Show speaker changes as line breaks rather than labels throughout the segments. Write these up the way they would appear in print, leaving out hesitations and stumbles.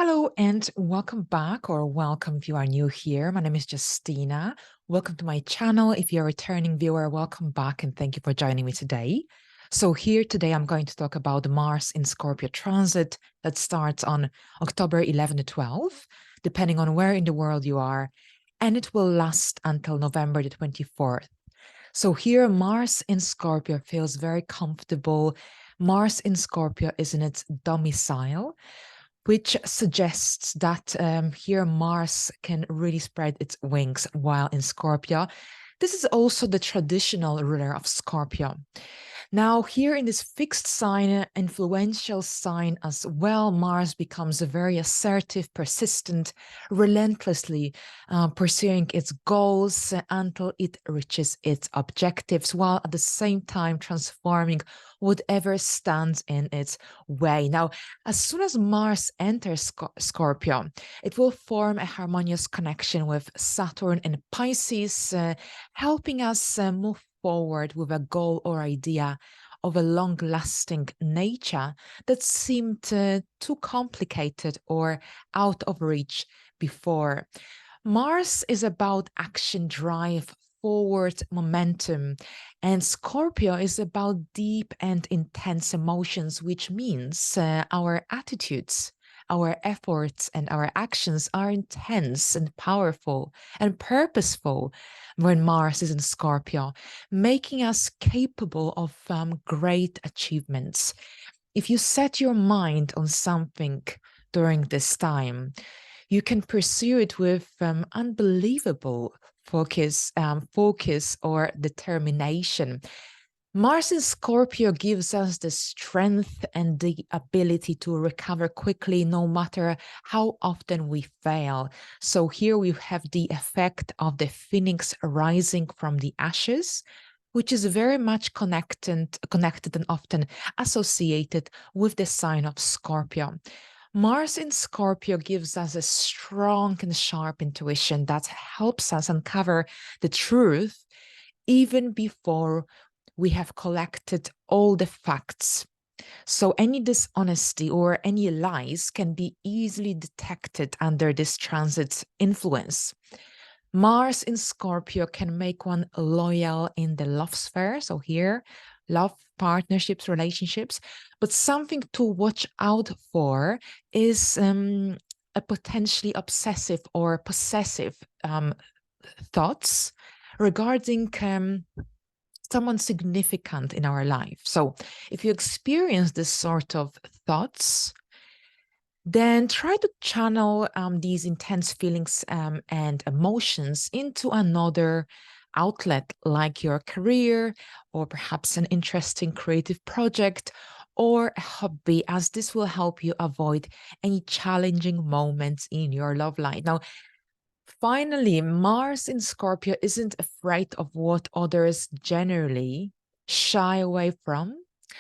Hello and welcome back, or welcome if you are new here. My name is Justina. Welcome to my channel. If you're a returning viewer, welcome back and thank you for joining me today. So here today I'm going to talk about the Mars in Scorpio transit that starts on October 11 to 12, depending on where in the world you are, and it will last until November the 24th. So here Mars in Scorpio feels very comfortable. Mars in Scorpio is in its domicile, which suggests that here Mars can really spread its wings while in Scorpio. This is also the traditional ruler of Scorpio. Now, here in this fixed sign, influential sign as well, Mars becomes a very assertive, persistent, relentlessly pursuing its goals until it reaches its objectives, while at the same time transforming whatever stands in its way. Now, as soon as Mars enters Scorpio, it will form a harmonious connection with Saturn and Pisces, helping us move forward with a goal or idea of a long-lasting nature that seemed too complicated or out of reach before. Mars is about action, drive, forward momentum, and Scorpio is about deep and intense emotions, which means our attitudes, our efforts, and our actions are intense and powerful and purposeful when Mars is in Scorpio, making us capable of great achievements. If you set your mind on something during this time, you can pursue it with unbelievable focus or determination. Mars in Scorpio gives us the strength and the ability to recover quickly, no matter how often we fail. So here we have the effect of the phoenix rising from the ashes, which is very much connected and often associated with the sign of Scorpio. Mars in Scorpio gives us a strong and sharp intuition that helps us uncover the truth even before we have collected all the facts. So any dishonesty or any lies can be easily detected under this transit's influence. Mars in Scorpio can make one loyal in the love sphere. So here, love, partnerships, relationships. But something to watch out for is a potentially obsessive or possessive thoughts regarding someone significant in our life. So if you experience this sort of thoughts, then try to channel these intense feelings and emotions into another outlet, like your career, or perhaps an interesting creative project, or a hobby, as this will help you avoid any challenging moments in your love life. Now, finally, Mars in Scorpio isn't afraid of what others generally shy away from.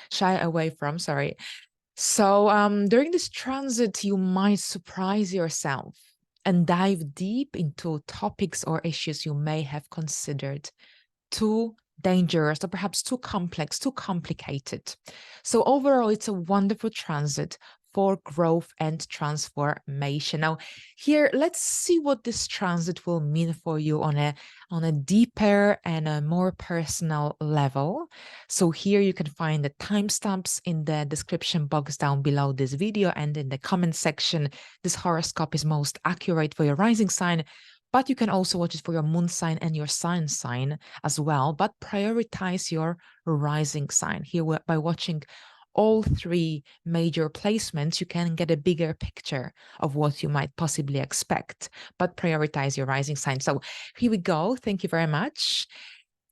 Sorry. So during this transit, you might surprise yourself and dive deep into topics or issues you may have considered too dangerous or perhaps too complex, too complicated. So overall, it's a wonderful transit for growth and transformation. Now, here, let's see what this transit will mean for you on a deeper and a more personal level. So here you can find the timestamps in the description box down below this video, and in the comment section. This horoscope is most accurate for your rising sign, but you can also watch it for your moon sign and your sun sign as well. But prioritize your rising sign. Here, by watching all three major placements, you can get a bigger picture of what you might possibly expect, but prioritize your rising sign. So here we go. Thank you very much.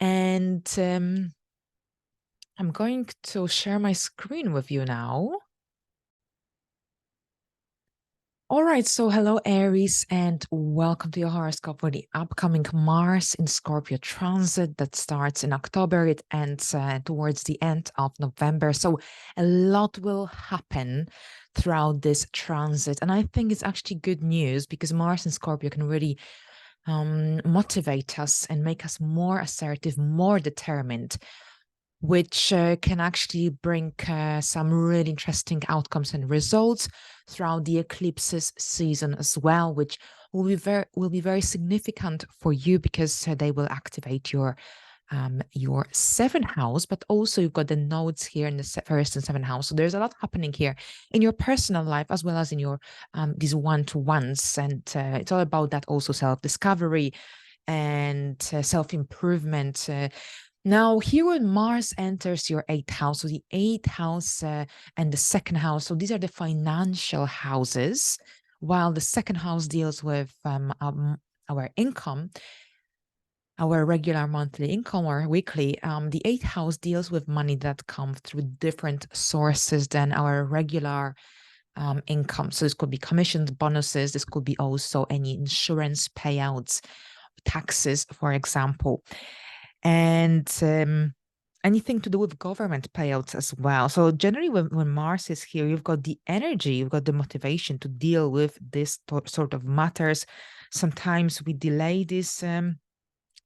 And I'm going to share my screen with you now. All right, so hello Aries, and welcome to your horoscope for the upcoming Mars in Scorpio transit that starts in October. It ends towards the end of November. So a lot will happen throughout this transit. And I think it's actually good news, because Mars in Scorpio can really motivate us and make us more assertive, more determined. which can actually bring some really interesting outcomes and results throughout the eclipses season as well, which will be very significant for you because they will activate your seventh house, but also you've got the nodes here in the first and seventh house. So there's a lot happening here in your personal life as well as in your these one-to-ones, and it's all about that also self-discovery and self-improvement. Now, here when Mars enters your eighth house, so the eighth house and the second house, so these are the financial houses, while the second house deals with our income, our regular monthly income or weekly. The eighth house deals with money that comes through different sources than our regular income. So this could be commissions, bonuses. This could be also any insurance payouts, taxes, for example, and anything to do with government payouts as well. So generally when Mars is here, you've got the energy, you've got the motivation to deal with this sort of matters. Sometimes we delay this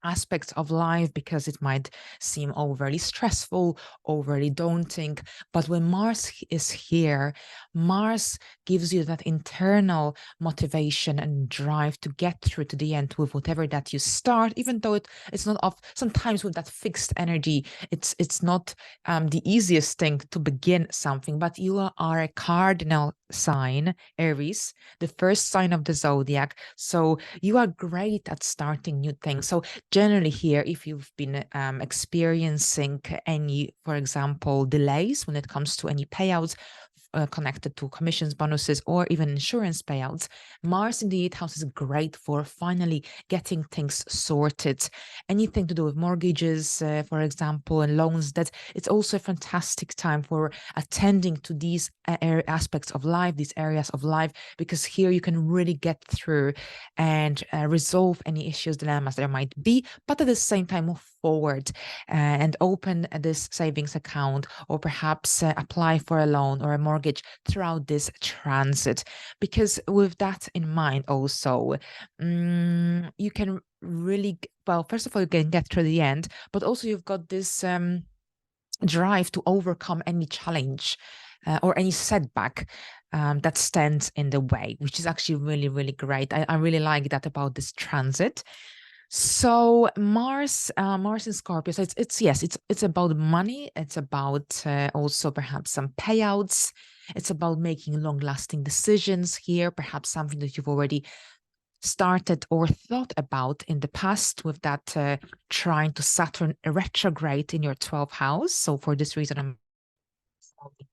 aspects of life because it might seem overly stressful, overly daunting. But when Mars is here, Mars gives you that internal motivation and drive to get through to the end with whatever that you start, even though it's not off. Sometimes with that fixed energy, it's not the easiest thing to begin something, but you are a cardinal sign, Aries, the first sign of the zodiac. So you are great at starting new things. So generally here, if you've been experiencing any, for example, delays when it comes to any payouts connected to commissions, bonuses, or even insurance payouts, Mars in the 8th house is great for finally getting things sorted. Anything to do with mortgages, for example, and loans, that it's also a fantastic time for attending to these aspects of life, these areas of life, because here you can really get through and resolve any issues, dilemmas there might be, but at the same time move forward and open this savings account, or perhaps apply for a loan or a mortgage throughout this transit. Because with that in mind also, you can really, well, first of all, you can get to the end, but also you've got this drive to overcome any challenge or any setback that stands in the way, which is actually really, really great. I really like that about this transit. So Mars in Scorpio, so it's about money. It's about also perhaps some payouts. It's about making long-lasting decisions here, perhaps something that you've already started or thought about in the past, with that trying to Saturn retrograde in your 12th house. So for this reason, I'm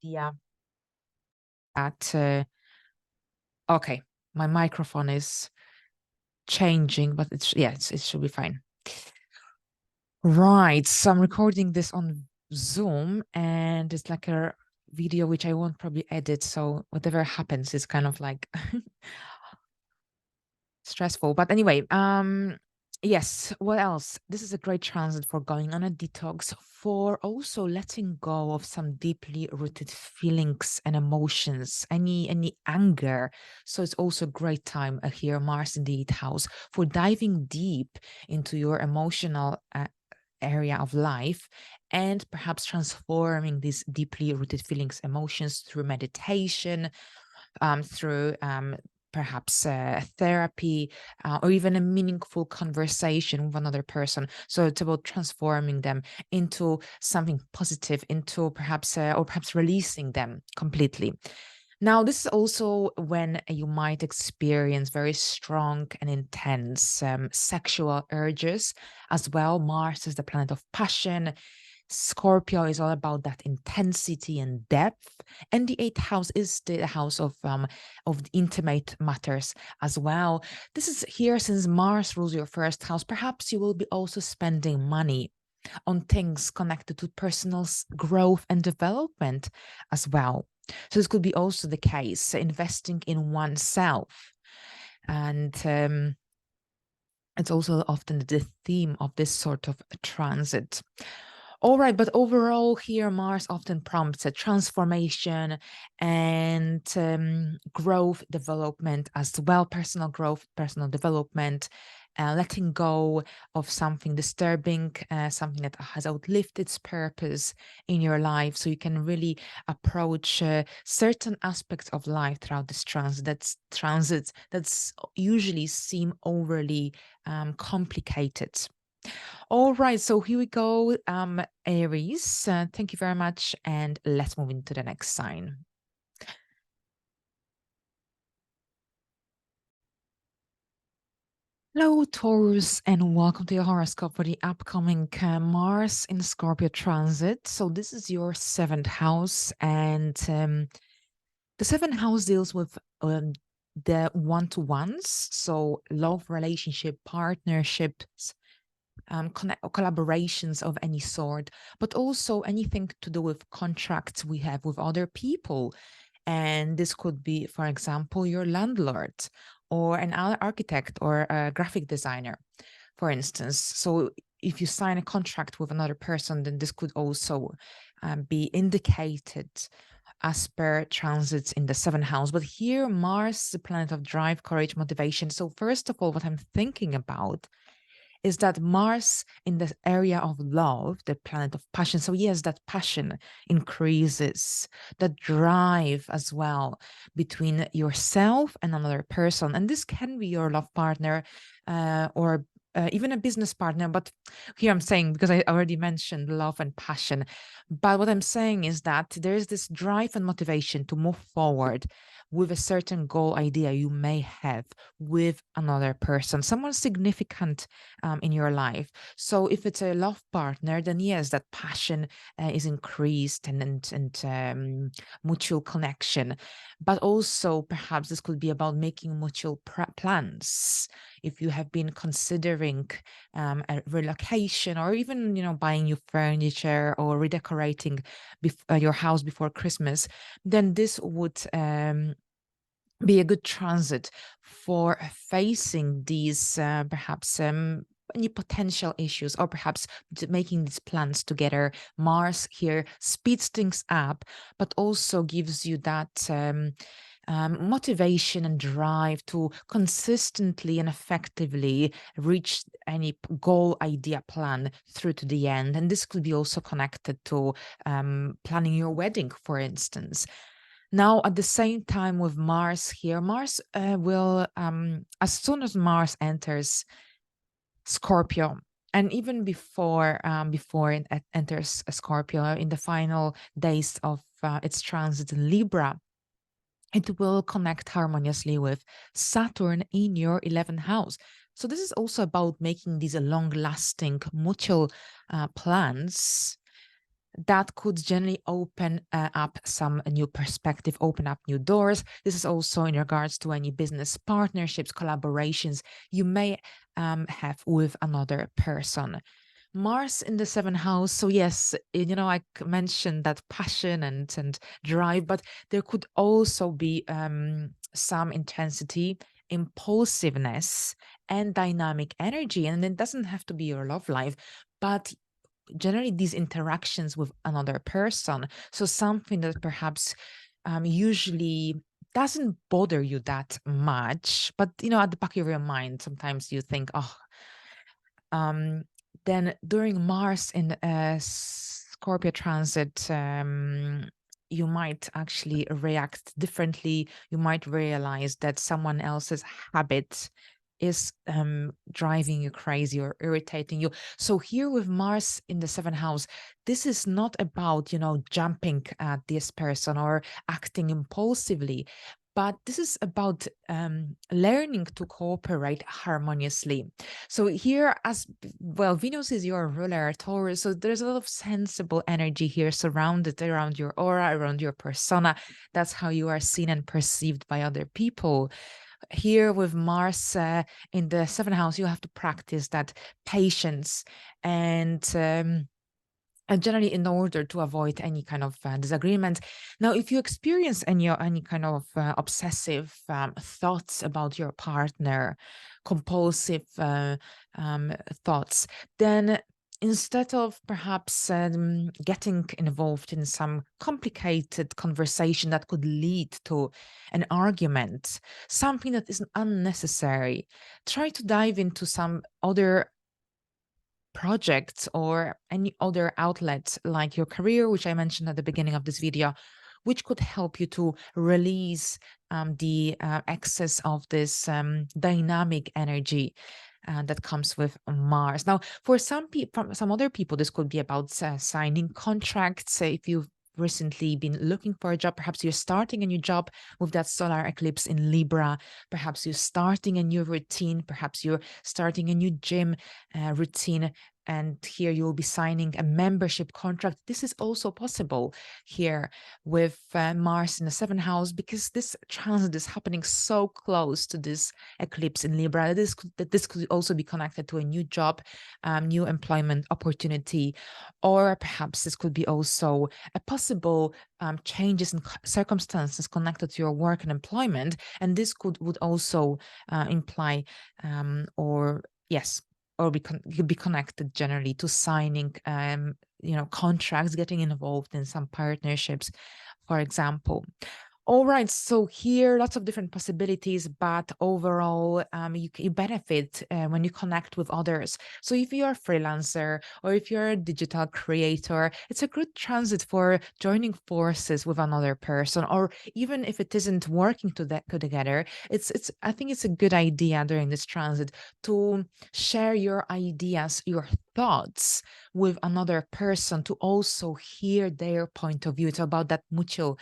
idea that okay, my microphone is changing, but it should be fine. Right, so I'm recording this on Zoom, and it's like a video which I won't probably edit, so whatever happens is kind of like stressful. But anyway, yes, what else? This is a great transit for going on a detox, for also letting go of some deeply rooted feelings and emotions, any anger. So it's also a great time here, Mars in the 8th house, for diving deep into your emotional area of life, and perhaps transforming these deeply rooted feelings, emotions through meditation, through perhaps therapy, or even a meaningful conversation with another person. So it's about transforming them into something positive, into perhaps or perhaps releasing them completely. Now, this is also when you might experience very strong and intense sexual urges as well. Mars is the planet of passion. Scorpio is all about that intensity and depth, and the 8th house is the house of intimate matters as well. This is here since Mars rules your first house. Perhaps you will be also spending money on things connected to personal growth and development as well. So this could be also the case, investing in oneself, and it's also often the theme of this sort of transit. All right, but overall here, Mars often prompts a transformation and growth, development as well, personal growth, personal development, letting go of something disturbing, something that has outlived its purpose in your life, so you can really approach certain aspects of life throughout this transit that's usually seem overly complicated. All right, so here we go, Aries. Thank you very much, and let's move into the next sign. Hello, Taurus, and welcome to your horoscope for the upcoming Mars in Scorpio transit. So this is your seventh house, and the seventh house deals with the one-to-ones, so love, relationship, partnerships, collaborations of any sort, but also anything to do with contracts we have with other people. And this could be, for example, your landlord or an architect or a graphic designer, for instance. So if you sign a contract with another person, then this could also be indicated as per transits in the seventh house. But here, Mars is the planet of drive, courage, motivation. So first of all, what I'm thinking about is that Mars in the area of love, the planet of passion. So yes, that passion increases, that drive as well between yourself and another person. And this can be your love partner or even a business partner. But here I'm saying, because I already mentioned love and passion, but what I'm saying is that there is this drive and motivation to move forward with a certain goal idea you may have with another person, someone significant in your life. So if it's a love partner, then yes, that passion is increased and mutual connection. But also perhaps this could be about making mutual plans. If you have been considering a relocation, or even buying new furniture or redecorating your house before Christmas, then this would be a good transit for facing these perhaps any potential issues, or perhaps making these plans together. Mars here speeds things up, but also gives you that motivation and drive to consistently and effectively reach any goal, idea, plan through to the end. And this could be also connected to planning your wedding, for instance. Now, at the same time with Mars here, Mars will, as soon as Mars enters Scorpio, and even before it enters Scorpio, in the final days of its transit in Libra, it will connect harmoniously with Saturn in your 11th house. So this is also about making these long-lasting mutual plans that could generally open up some new perspective, open up new doors. This is also in regards to any business partnerships, collaborations you may have with another person. Mars in the seventh house. So yes, I mentioned that passion and drive, but there could also be some intensity, impulsiveness, and dynamic energy. And it doesn't have to be your love life, but generally these interactions with another person. So something that perhaps usually doesn't bother you that much, but at the back of your mind, sometimes you think, oh, then during Mars in Scorpio transit, you might actually react differently. You might realize that someone else's habit is driving you crazy or irritating you. So here with Mars in the seventh house, this is not about, jumping at this person or acting impulsively, but this is about learning to cooperate harmoniously. So here, as well, Venus is your ruler, Taurus. So there's a lot of sensible energy here surrounded around your aura, around your persona. That's how you are seen and perceived by other people. Here with Mars in the seventh house, you have to practice that patience and generally in order to avoid any kind of disagreement. Now, if you experience any kind of obsessive thoughts about your partner, compulsive thoughts, then instead of perhaps getting involved in some complicated conversation that could lead to an argument, something that is unnecessary, try to dive into some other projects or any other outlets like your career, which I mentioned at the beginning of this video, which could help you to release the excess of this dynamic energy that comes with Mars. Now, for some people, some other people, this could be about signing contracts. If you've recently been looking for a job, perhaps you're starting a new job with that solar eclipse in Libra. Perhaps you're starting a new routine. Perhaps you're starting a new gym routine. And here you will be signing a membership contract. This is also possible here with Mars in the seventh house, because this transit is happening so close to this eclipse in Libra. That this could also be connected to a new job, new employment opportunity, or perhaps this could be also a possible changes in circumstances connected to your work and employment. And this would also imply or yes, or could be connected generally to signing contracts, getting involved in some partnerships, for example. All right, so here lots of different possibilities, but overall, you benefit when you connect with others. So if you're a freelancer or if you're a digital creator, it's a good transit for joining forces with another person. Or even if it isn't working together, it's I think it's a good idea during this transit to share your ideas, your thoughts with another person, to also hear their point of view. It's about that mutual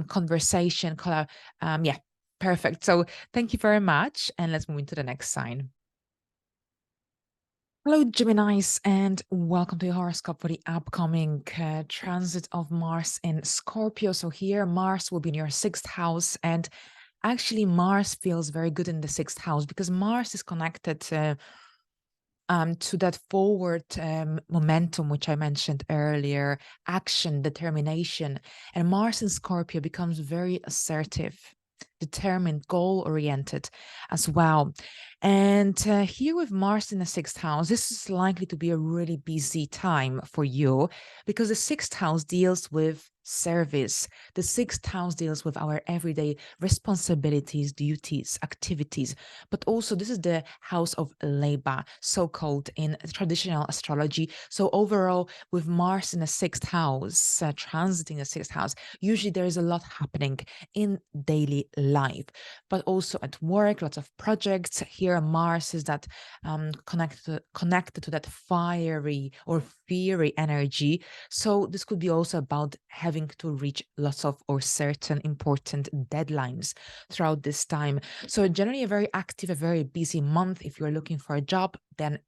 conversation. Yeah, perfect. So thank you very much. And let's move into the next sign. Hello, Geminis, and welcome to your horoscope for the upcoming transit of Mars in Scorpio. So here, Mars will be in your sixth house, and actually, Mars feels very good in the sixth house because Mars is connected to that forward momentum, which I mentioned earlier, action, determination. And Mars in Scorpio becomes very assertive, determined, goal oriented as well. And here with Mars in the sixth house, this is likely to be a really busy time for you because the sixth house deals with service. The sixth house deals with our everyday responsibilities, duties, activities, but also this is the house of labor, so-called in traditional astrology. So overall, with Mars in the sixth house, transiting the sixth house, usually there is a lot happening in daily life, but also at work, lots of projects. Here, Mars is that connected to that fiery or fiery energy. So this could be also about having to reach lots of or certain important deadlines throughout this time. So generally a very active, a very busy month. If you're looking for a job, then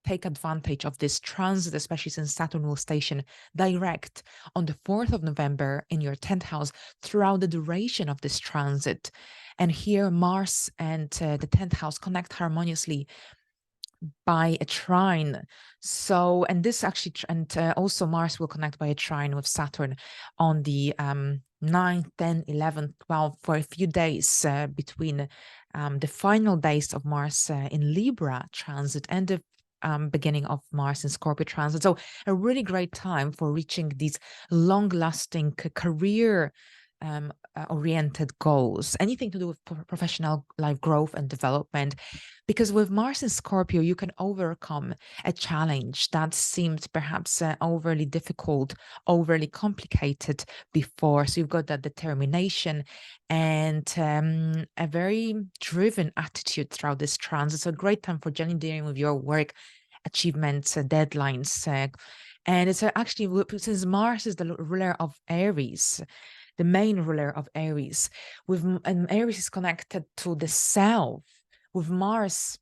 take advantage of this transit, especially since Saturn will station direct on the 4th of November in your 10th house throughout the duration of this transit. And here Mars and the 10th house connect harmoniously by a trine. So, and this actually, also Mars will connect by a trine with Saturn on the 9th, 10th, 11th, 12th for a few days between the final days of Mars in Libra transit and the beginning of Mars in Scorpio transit. So a really great time for reaching these long-lasting career oriented goals, anything to do with professional life growth and development. Because with Mars in Scorpio, you can overcome a challenge that seemed perhaps overly difficult, overly complicated before. So you've got that determination and a very driven attitude throughout this transit. It's a great time for generally dealing with your work achievements, deadlines. And it's actually, since Mars is the ruler of Aries, the main ruler of Aries, and Aries is connected to the self. With Mars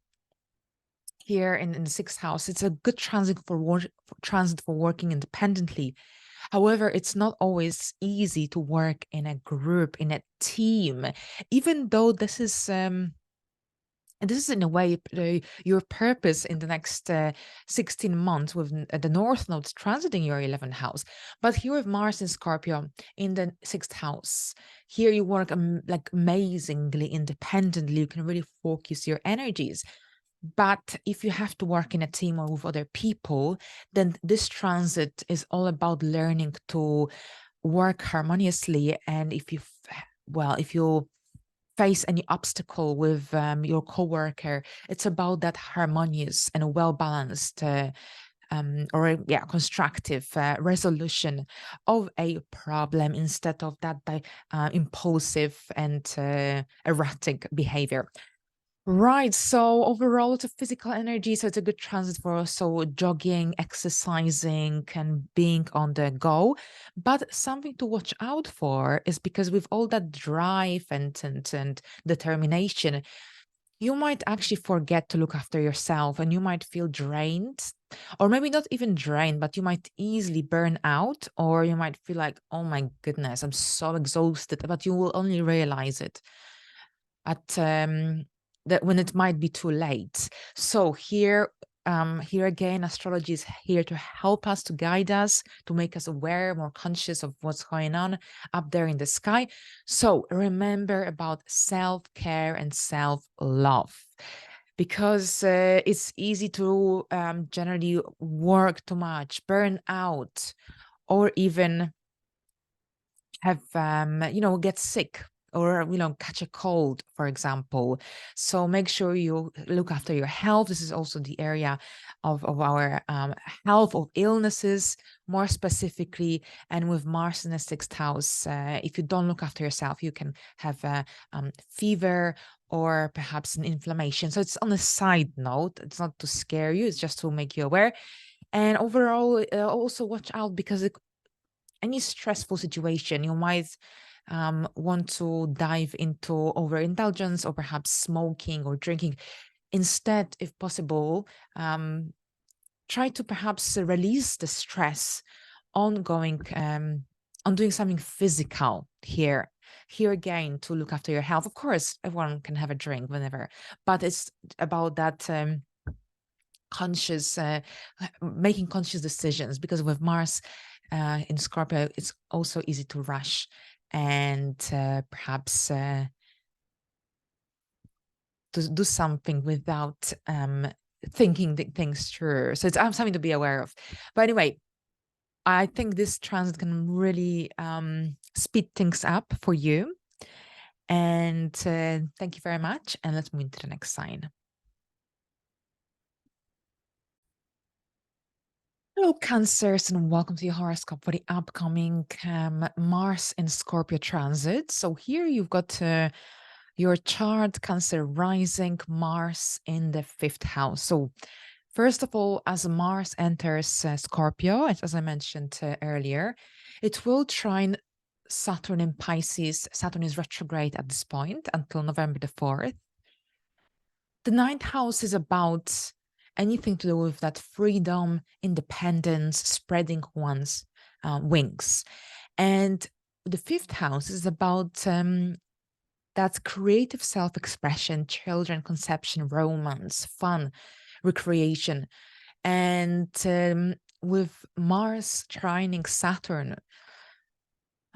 here in the sixth house, it's a good transit for working independently. However, it's not always easy to work in a group, in a team, even though this is and this is in a way your purpose in the next 16 months with the North Node transiting your 11th house. But here with Mars in Scorpio in the sixth house, here you work like amazingly independently. You can really focus your energies. But if you have to work in a team or with other people, then this transit is all about learning to work harmoniously. And if you face any obstacle with your coworker, it's about that harmonious and a well-balanced constructive resolution of a problem instead of that impulsive and erratic behavior. Right. So overall, it's a physical energy. So it's a good transit for us. So jogging, exercising, and being on the go. But something to watch out for is because with all that drive and determination, you might actually forget to look after yourself and you might feel drained, or maybe not even drained, but you might easily burn out, or you might feel like, oh my goodness, I'm so exhausted, but you will only realize it at that when it might be too late. So here again, astrology is here to help us, to guide us, to make us aware, more conscious of what's going on up there in the sky. So remember about self-care and self-love, because it's easy to generally work too much, burn out, or even have get sick, or catch a cold, for example. So make sure you look after your health. This is also the area of our health, of illnesses more specifically. And with Mars in the sixth house, if you don't look after yourself, you can have a fever or perhaps an inflammation. So it's on a side note, it's not to scare you, it's just to make you aware. And overall, also watch out, because any stressful situation, you might want to dive into overindulgence or perhaps smoking or drinking. Instead, if possible, try to perhaps release the stress ongoing on doing something physical here. Here again, to look after your health. Of course, everyone can have a drink whenever, but it's about that conscious making conscious decisions, because with Mars in Scorpio, it's also easy to rush and perhaps to do something without thinking things through. So it's something to be aware of. But anyway, I think this transit can really speed things up for you. And thank you very much. And let's move into the next sign. Hello, Cancers, and welcome to your horoscope for the upcoming Mars in Scorpio transit. So here you've got your chart, Cancer rising, Mars in the fifth house. So first of all, as Mars enters Scorpio, as I mentioned earlier, it will trine Saturn in Pisces. Saturn is retrograde at this point until November the 4th. The ninth house is about anything to do with that freedom, independence, spreading one's wings. And the fifth house is about that creative self-expression, children, conception, romance, fun, recreation. And with Mars trining Saturn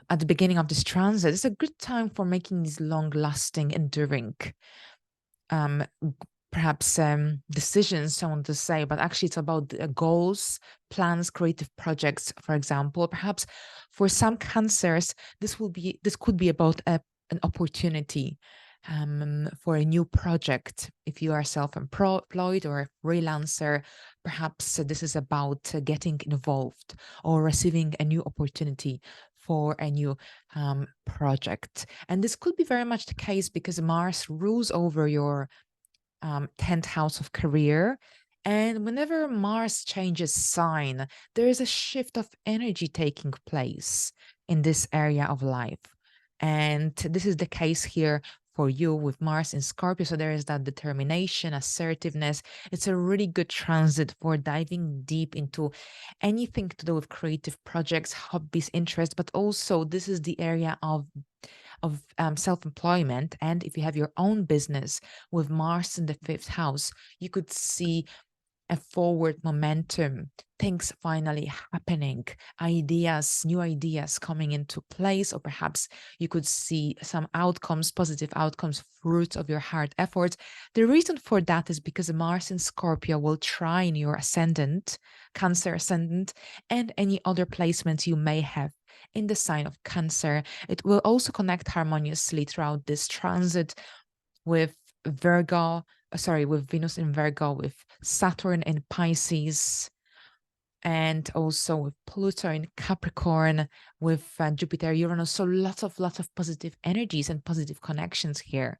at the beginning of this transit, it's a good time for making these long-lasting, enduring perhaps decisions, I want to say, but actually it's about goals, plans, creative projects, for example. Perhaps for some Cancers, this could be about an opportunity for a new project. If you are self-employed or a freelancer, perhaps this is about getting involved or receiving a new opportunity for a new project. And this could be very much the case because Mars rules over your 10th house of career. And whenever Mars changes sign, there is a shift of energy taking place in this area of life. And this is the case here for you with Mars in Scorpio. So there is that determination, assertiveness. It's a really good transit for diving deep into anything to do with creative projects, hobbies, interests, but also this is the area of self-employment. And if you have your own business with Mars in the fifth house, you could see a forward momentum, things finally happening, ideas, new ideas coming into place, or perhaps you could see some outcomes, positive outcomes, fruits of your hard efforts. The reason for that is because Mars in Scorpio will trine your ascendant, Cancer ascendant, and any other placements you may have in the sign of Cancer. It will also connect harmoniously throughout this transit with with Venus in Virgo, with Saturn in Pisces, and also with Pluto in Capricorn, with Jupiter, Uranus. So lots of positive energies and positive connections here.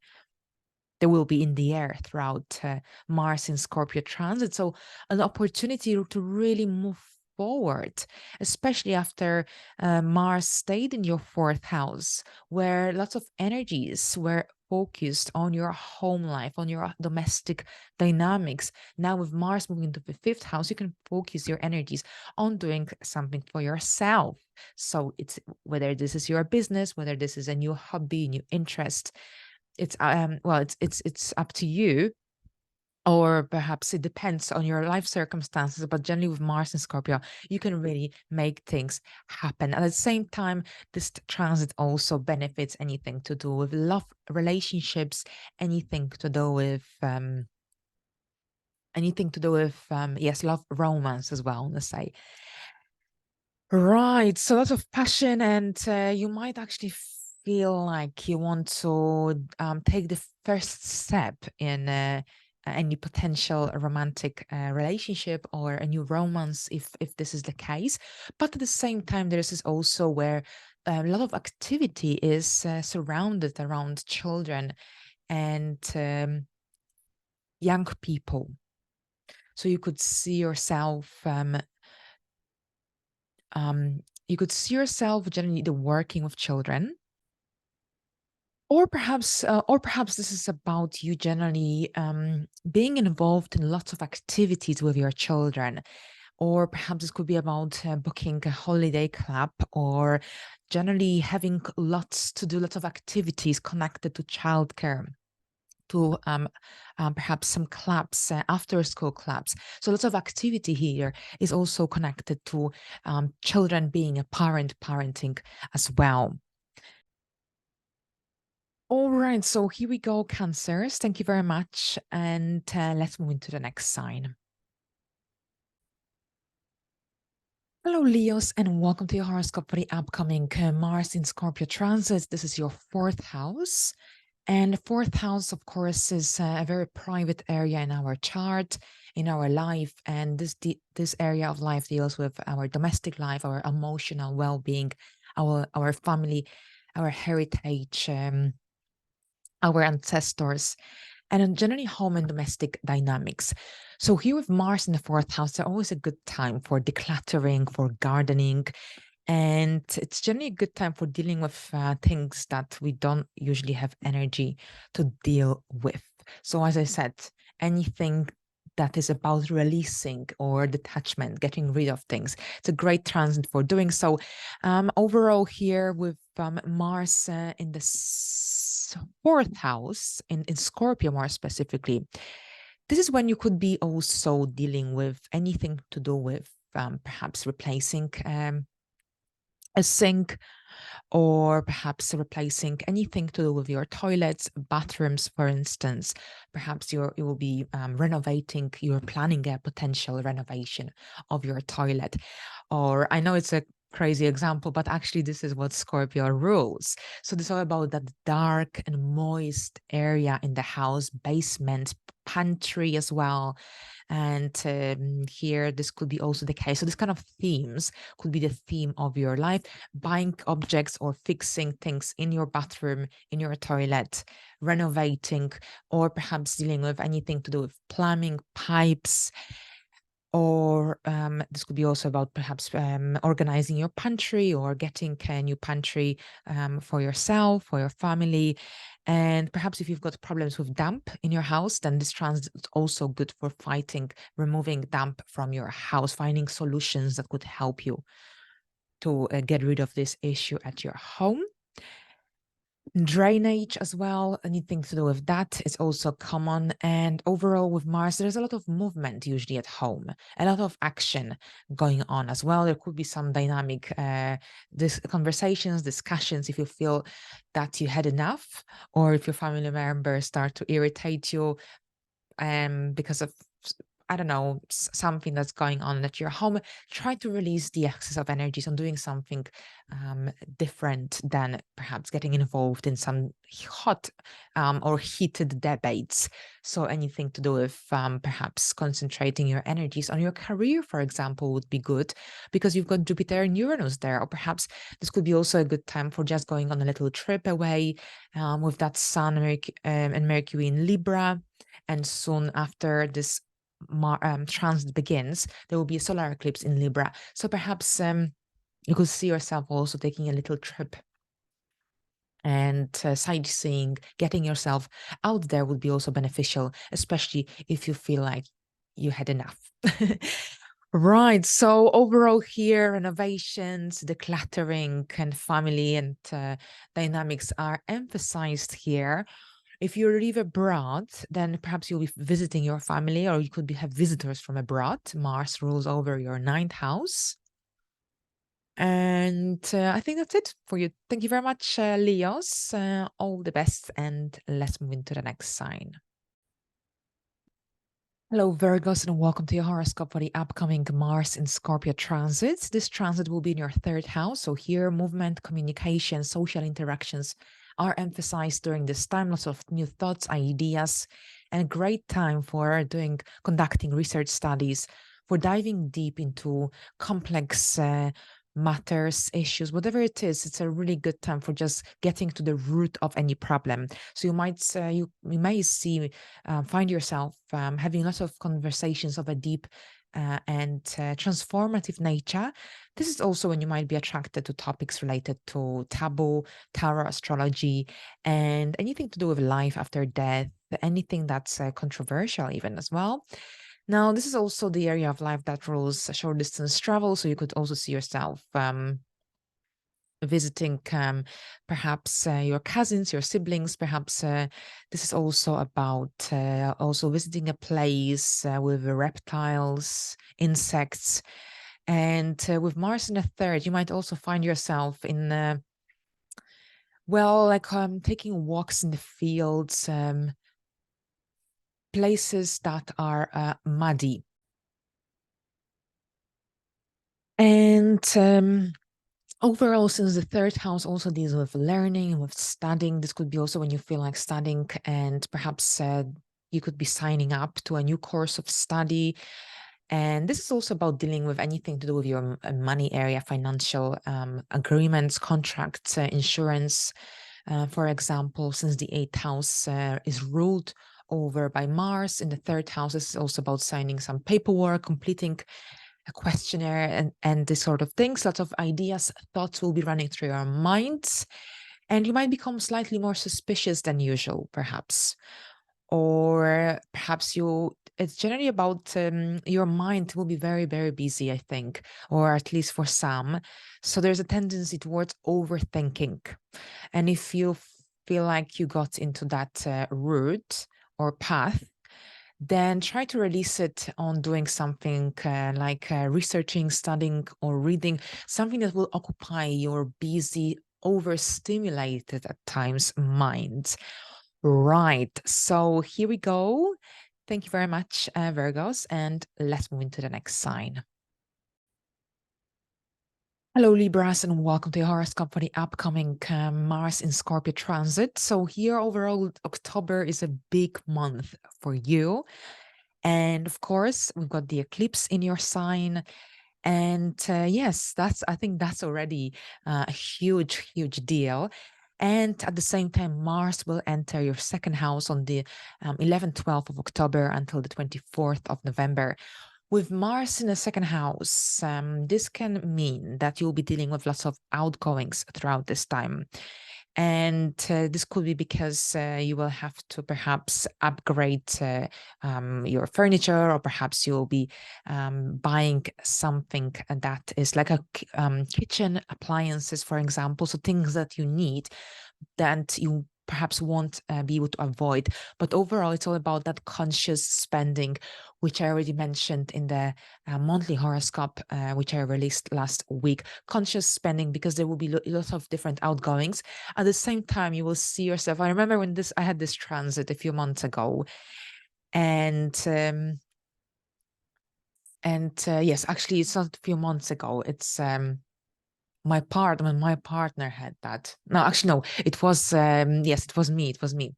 There will be in the air throughout Mars in Scorpio transit. So an opportunity to really move forward, especially after Mars stayed in your fourth house, where lots of energies were focused on your home life, on your domestic dynamics. Now with Mars moving into the fifth house, you can focus your energies on doing something for yourself. So it's whether this is your business, whether this is a new hobby, new interest, it's up to you, or perhaps it depends on your life circumstances, but generally with Mars and Scorpio you can really make things happen. At the same time, this transit also benefits anything to do with love, relationships, anything to do with yes, love, romance as well, let's say. Right. So lots of passion, and you might actually feel like you want to take the first step in any potential romantic relationship or a new romance, if this is the case. But at the same time, there is also where a lot of activity is surrounded around children and young people. So you could see yourself generally either working with children, or perhaps this is about you generally being involved in lots of activities with your children, or perhaps this could be about booking a holiday club, or generally having lots of activities connected to childcare, to perhaps some clubs, after school clubs. So lots of activity here is also connected to children being a parenting as well. All right, so here we go, Cancers. Thank you very much. And let's move into the next sign. Hello, Leos, and welcome to your horoscope for the upcoming Mars in Scorpio transit. This is your fourth house. And the fourth house, of course, is a very private area in our chart, in our life. And this area of life deals with our domestic life, our emotional well-being, our family, our heritage, our ancestors, and generally home and domestic dynamics. So here with Mars in the fourth house, they're always a good time for decluttering, for gardening, and it's generally a good time for dealing with things that we don't usually have energy to deal with. So as I said, anything that is about releasing or detachment, getting rid of things, it's a great transit for doing so. Overall here with Mars in the fourth house, in Scorpio more specifically, this is when you could be also dealing with anything to do with perhaps replacing a sink, or perhaps replacing anything to do with your toilets, bathrooms, for instance. Perhaps you will be renovating, you're planning a potential renovation of your toilet. Or I know it's a crazy example, but actually this is what Scorpio rules. So this is all about that dark and moist area in the house, basement, pantry as well. And here, this could be also the case. So this kind of themes could be the theme of your life: buying objects or fixing things in your bathroom, in your toilet, renovating, or perhaps dealing with anything to do with plumbing, pipes, or this could be also about perhaps organizing your pantry or getting a new pantry for yourself, for your family. And perhaps if you've got problems with damp in your house, then this transit is also good for fighting, removing damp from your house, finding solutions that could help you to get rid of this issue at your home. Drainage as well, anything to do with that is also common. And overall with Mars, there's a lot of movement usually at home, a lot of action going on as well. There could be some dynamic conversations, discussions if you feel that you had enough, or if your family members start to irritate you because of I don't know, something that's going on at your home. Try to release the excess of energies on doing something different than perhaps getting involved in some hot or heated debates. So anything to do with perhaps concentrating your energies on your career, for example, would be good because you've got Jupiter and Uranus there. Or perhaps this could be also a good time for just going on a little trip away with that Sun and Mercury in Libra. And soon after this transit begins, there will be a solar eclipse in Libra. So perhaps you could see yourself also taking a little trip and sightseeing, getting yourself out there would be also beneficial, especially if you feel like you had enough. Right. So overall here, renovations, decluttering, and family and dynamics are emphasized here. If you live abroad, then perhaps you'll be visiting your family, or you could have visitors from abroad. Mars rules over your ninth house. And I think that's it for you. Thank you very much, Leos. All the best, and let's move into the next sign. Hello, Virgos, and welcome to your horoscope for the upcoming Mars in Scorpio transit. This transit will be in your third house. So here, movement, communication, social interactions are emphasized during this time. Lots of new thoughts, ideas, and a great time for conducting research studies, for diving deep into complex matters, issues, whatever it is. It's a really good time for just getting to the root of any problem. So you might you may find yourself having lots of conversations of a deep and transformative nature. This is also when you might be attracted to topics related to taboo, tarot astrology, and anything to do with life after death, anything that's controversial even as well. Now, this is also the area of life that rules short distance travel. So you could also see yourself visiting perhaps your cousins, your siblings. Perhaps this is also about also visiting a place with reptiles, insects. And with Mars in the third, you might also find yourself in, taking walks in the fields, places that are muddy. And overall, since the third house also deals with learning and with studying, this could be also when you feel like studying, and perhaps you could be signing up to a new course of study. And this is also about dealing with anything to do with your money area, financial agreements, contracts, insurance. For example, since the eighth house is ruled over by Mars, in the third house, this is also about signing some paperwork, completing a questionnaire, and this sort of things. Lots of ideas, thoughts will be running through your minds, and you might become slightly more suspicious than usual, perhaps. Or perhaps it's generally about your mind will be very, very busy, I think, or at least for some. So there's a tendency towards overthinking. And if you feel like you got into that route or path, then try to release it on doing something like researching, studying, or reading, something that will occupy your busy, overstimulated at times mind. Right. So here we go. Thank you very much, Virgos, and let's move into the next sign. Hello, Libras, and welcome to your horoscope for the upcoming Mars in Scorpio transit. So here, overall, October is a big month for you. And of course, we've got the eclipse in your sign. And yes, I think that's already a huge, huge deal. And at the same time, Mars will enter your second house on the 11th, 12th of October until the 24th of November. With Mars in the second house, this can mean that you'll be dealing with lots of outgoings throughout this time. And this could be because you will have to perhaps upgrade your furniture, or perhaps you'll be buying something that is like a kitchen appliances, for example. So things that you need, that you perhaps won't be able to avoid. But overall, it's all about that conscious spending, which I already mentioned in the monthly horoscope, which I released last week. Conscious spending, because there will be lots of different outgoings. At the same time, you will see yourself. I remember when I had this transit a few months ago, and yes, actually, it's not a few months ago. It's my partner had that. No, actually, no, it was yes, it was me. It was me.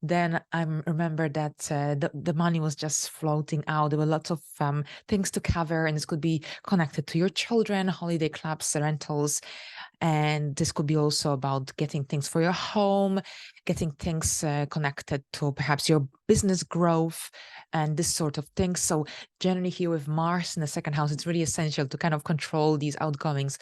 Then I remember that the money was just floating out. There were lots of things to cover, and this could be connected to your children, holiday clubs, rentals, and this could be also about getting things for your home, getting things connected to perhaps your business growth and this sort of thing. So generally here with Mars in the second house, it's really essential to kind of control these outgoings,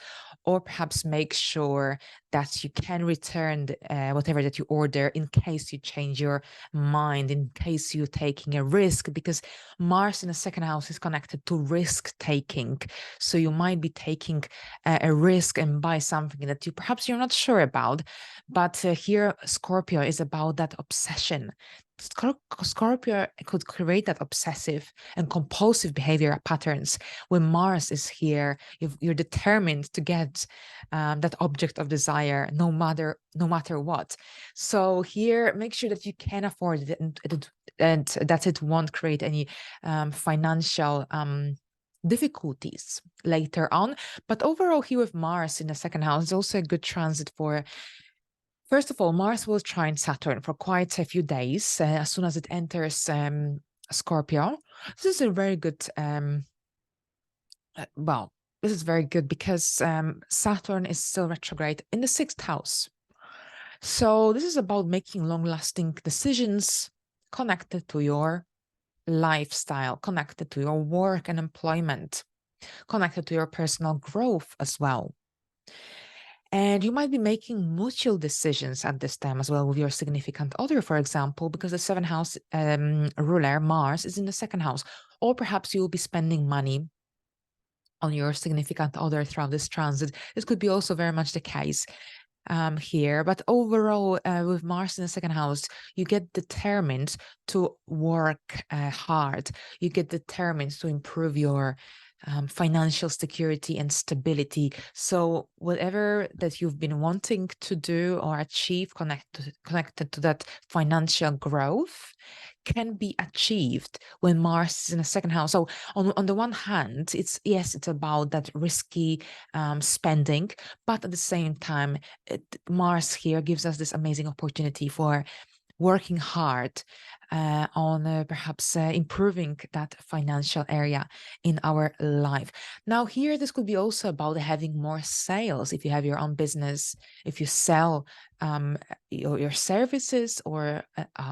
or perhaps make sure that you can return whatever that you order in case you change your mind, in case you're taking a risk, because Mars in the second house is connected to risk taking. So you might be taking a risk and buy something that perhaps you're not sure about. But here, Scorpio is about that obsession. Scorpio could create that obsessive and compulsive behavior patterns. When Mars is here, you're determined to get that object of desire, no matter what. So here, make sure that you can afford it, and that it won't create any financial difficulties later on. But overall, here with Mars in the second house, it's also a good transit for. First of all, Mars will trine Saturn for quite a few days as soon as it enters Scorpio. This is a very good, well, this is very good because Saturn is still retrograde in the sixth house. So this is about making long-lasting decisions connected to your lifestyle, connected to your work and employment, connected to your personal growth as well. And you might be making mutual decisions at this time as well with your significant other, for example, because the seventh house ruler, Mars, is in the second house. Or perhaps you'll be spending money on your significant other throughout this transit. This could be also very much the case here. But overall, with Mars in the second house, you get determined to work hard. You get determined to improve your financial security and stability. So whatever that you've been wanting to do or achieve connected to that financial growth can be achieved when Mars is in the second house. So on the one hand, it's about that risky spending, but at the same time, Mars here gives us this amazing opportunity for working hard on perhaps improving that financial area in our life. Now here, this could be also about having more sales. If you have your own business, if you sell your services or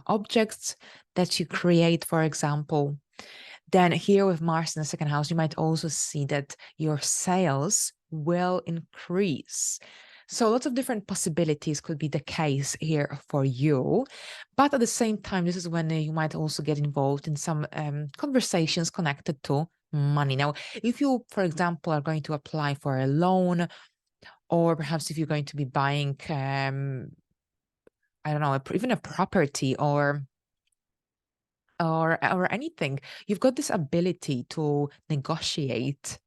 objects that you create, for example, then here with Mars in the second house, you might also see that your sales will increase. So lots of different possibilities could be the case here for you. But at the same time, this is when you might also get involved in some conversations connected to money. Now, if you, for example, are going to apply for a loan, or perhaps if you're going to be buying, I don't know, even a property or anything, you've got this ability to negotiate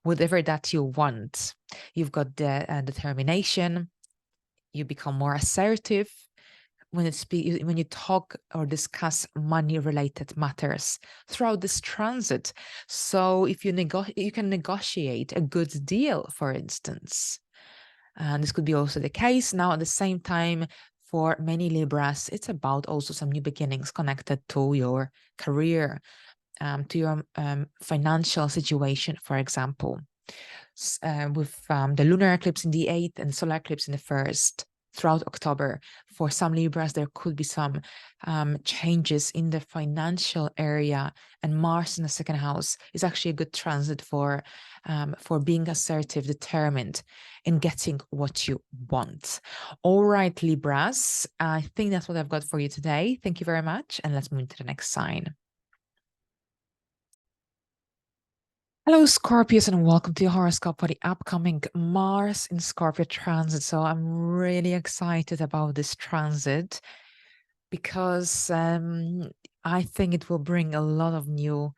whatever that you want. You've got the determination. You become more assertive when you talk or discuss money-related matters throughout this transit. So if you can negotiate a good deal, for instance. And this could be also the case. Now, at the same time, for many Libras, it's about also some new beginnings connected to your career, to your financial situation, for example. With the lunar eclipse in the 8th and solar eclipse in the 1st throughout October. For some Libras, there could be some changes in the financial area, and Mars in the second house is actually a good transit for being assertive, determined in getting what you want. All right, Libras, I think that's what I've got for you today. Thank you very much, and let's move to the next sign. Hello, Scorpios, and welcome to your horoscope for the upcoming Mars in Scorpio transit. So I'm really excited about this transit because I think it will bring a lot of new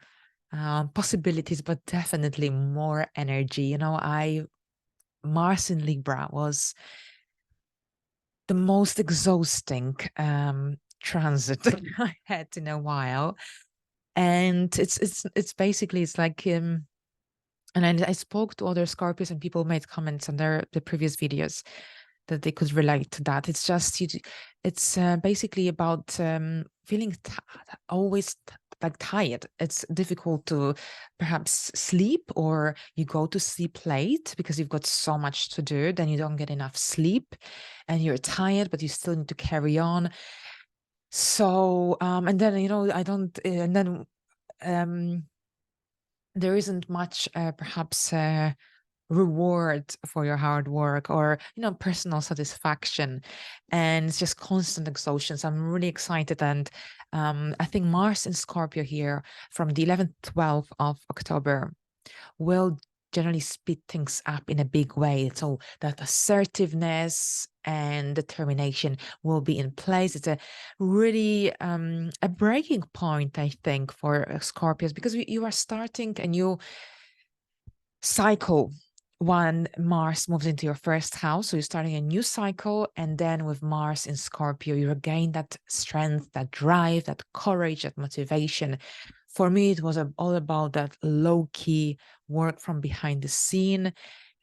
possibilities, but definitely more energy. Mars in Libra was the most exhausting transit I had in a while, and it's basically it's like and I spoke to other Scorpios and people made comments on the previous videos that they could relate to that. It's just it's basically about feeling always like tired. It's difficult to perhaps sleep, or you go to sleep late because you've got so much to do. Then you don't get enough sleep, and you're tired, but you still need to carry on. So and then I don't, and then there isn't much perhaps reward for your hard work, or personal satisfaction, and it's just constant exhaustion. So I'm really excited, and I think Mars in Scorpio here from the 11th 12th of October will generally speed things up in a big way. So that assertiveness and determination will be in place. It's a really a breaking point, I think, for Scorpios, because you are starting a new cycle when Mars moves into your first house. So you're starting a new cycle, and then with Mars in Scorpio, you regain that strength, that drive, that courage, that motivation. For me, it was all about that low-key work from behind the scene,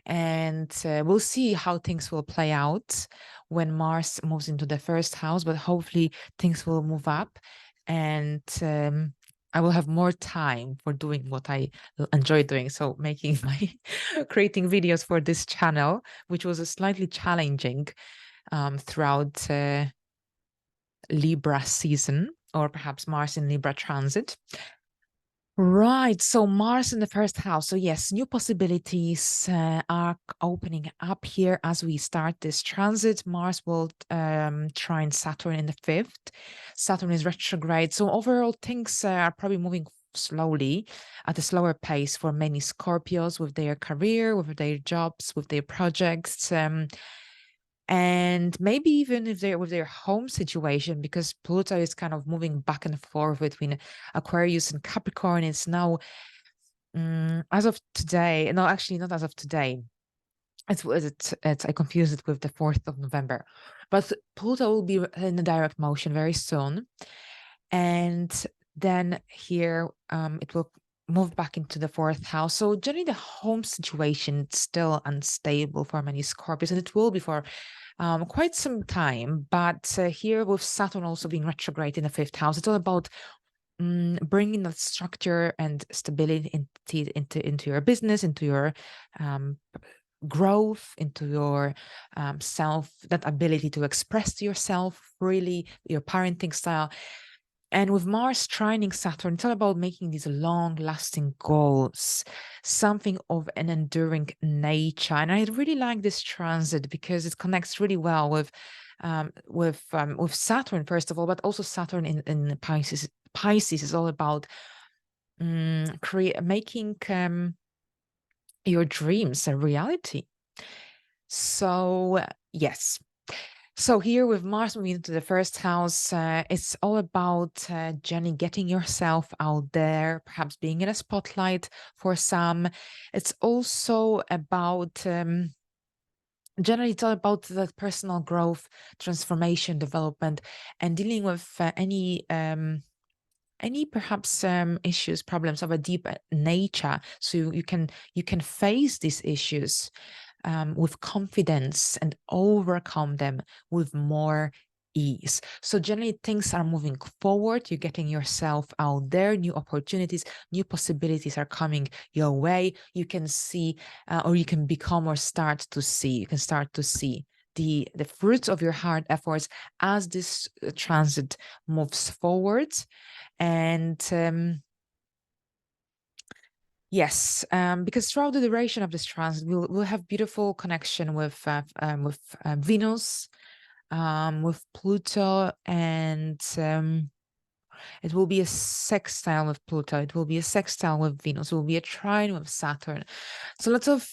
and we'll see how things will play out when Mars moves into the first house, but hopefully things will move up, and I will have more time for doing what I enjoy doing. So making my creating videos for this channel, which was a slightly challenging throughout Libra season, or perhaps Mars in Libra transit. Right. So Mars in the first house. So yes, new possibilities are opening up here as we start this transit. Mars will trine Saturn in the fifth. Saturn is retrograde. So overall, things are probably moving slowly, at a slower pace for many Scorpios with their career, with their jobs, with their projects. And maybe even if they're with their home situation, because Pluto is kind of moving back and forth between Aquarius and Capricorn. It's now, as of today, no, actually not as of today. I confused it with the 4th of November. But Pluto will be in a direct motion very soon. And then here it will move back into the 4th house. So generally the home situation is still unstable for many Scorpios, and it will be for quite some time. But here with Saturn also being retrograde in the 5th house, it's all about bringing that structure and stability into your business, into your growth, into your self, that ability to express yourself freely, your parenting style. And with Mars trining Saturn, it's all about making these long-lasting goals, something of an enduring nature. And I really like this transit because it connects really well with Saturn, first of all, but also Saturn in Pisces. Pisces is all about making your dreams a reality. So yes. So here with Mars moving into the first house, it's all about Jenny getting yourself out there, perhaps being in a spotlight for some. It's also about generally it's all about that personal growth, transformation, development, and dealing with any perhaps issues, problems of a deep nature. So you can face these issues with confidence and overcome them with more ease. So generally things are moving forward. You're getting yourself out there. New opportunities, new possibilities are coming your way. You can see, or you can become, or start to see. You can start to see the fruits of your hard efforts as this transit moves forward. And yes, because throughout the duration of this transit, we'll have beautiful connection with Venus, with Pluto, and It will be a sextile with Pluto. It will be a sextile with Venus. It will be a trine with Saturn. So lots of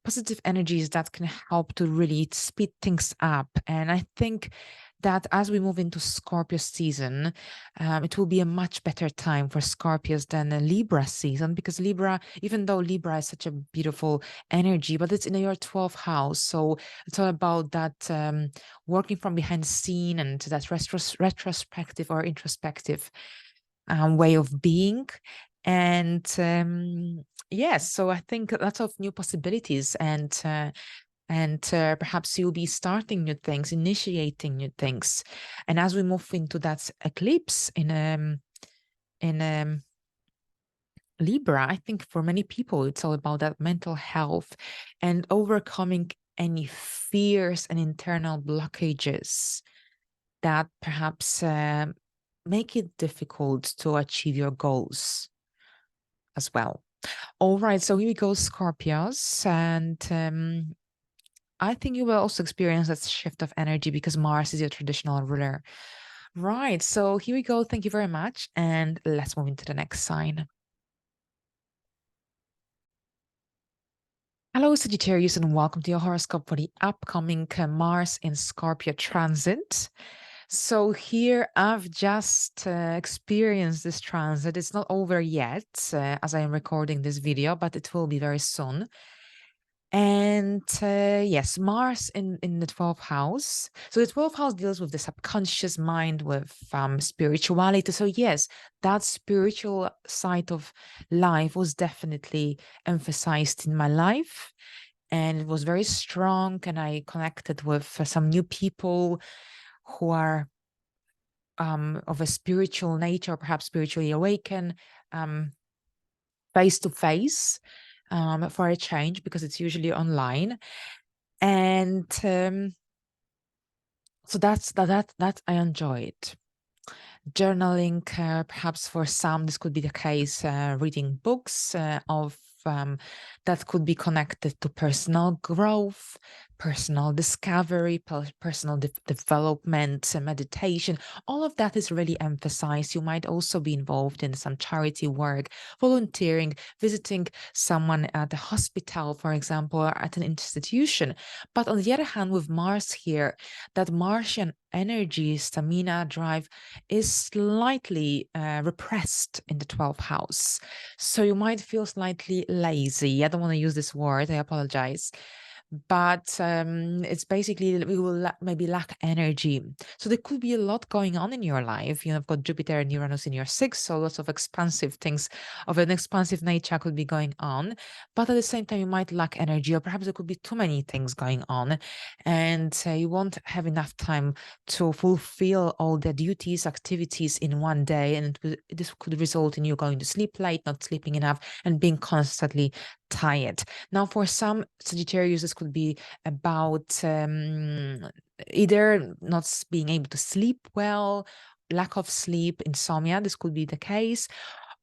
positive energies that can help to really speed things up. And I think that as we move into Scorpio season, it will be a much better time for Scorpios than a Libra season, because Libra, even though Libra is such a beautiful energy, but it's in your 12th house. So it's all about that working from behind the scene and that retrospective or introspective way of being. And yes, so I think lots of new possibilities, and perhaps you'll be starting new things, initiating new things. And as we move into that eclipse in Libra, I think for many people it's all about that mental health and overcoming any fears and internal blockages that perhaps make it difficult to achieve your goals as well. All right, so here we go, Scorpios, and I think you will also experience that shift of energy because Mars is your traditional ruler. Right, so here we go. Thank you very much, and let's move into the next sign. Hello, Sagittarius, and welcome to your horoscope for the upcoming Mars in Scorpio transit. So here I've just experienced this transit. It's not over yet as I am recording this video, but it will be very soon. And yes, Mars in the 12th house. So the 12th house deals with the subconscious mind, with spirituality. So yes, that spiritual side of life was definitely emphasized in my life. And it was very strong. And I connected with some new people who are of a spiritual nature, perhaps spiritually awakened, face to face. For a change, because it's usually online, and so that's that I enjoyed. Journaling, perhaps for some this could be the case, reading books of that could be connected to personal growth, personal discovery, personal development, meditation. All of that is really emphasized. You might also be involved in some charity work, volunteering, visiting someone at a hospital, for example, or at an institution. But on the other hand, with Mars here, that Martian energy, stamina, drive is slightly repressed in the 12th house. So you might feel slightly lazy. I don't want to use this word, I apologize. But it's basically we will maybe lack energy. So there could be a lot going on in your life. You know, I've got Jupiter and Uranus in your 6th, so lots of expansive things of an expansive nature could be going on. But at the same time, you might lack energy, or perhaps there could be too many things going on, and you won't have enough time to fulfill all the duties, activities in one day, and this could result in you going to sleep late, not sleeping enough, and being constantly tired. Now, for some Sagittarius, this could be about either not being able to sleep well, lack of sleep, insomnia. This could be the case.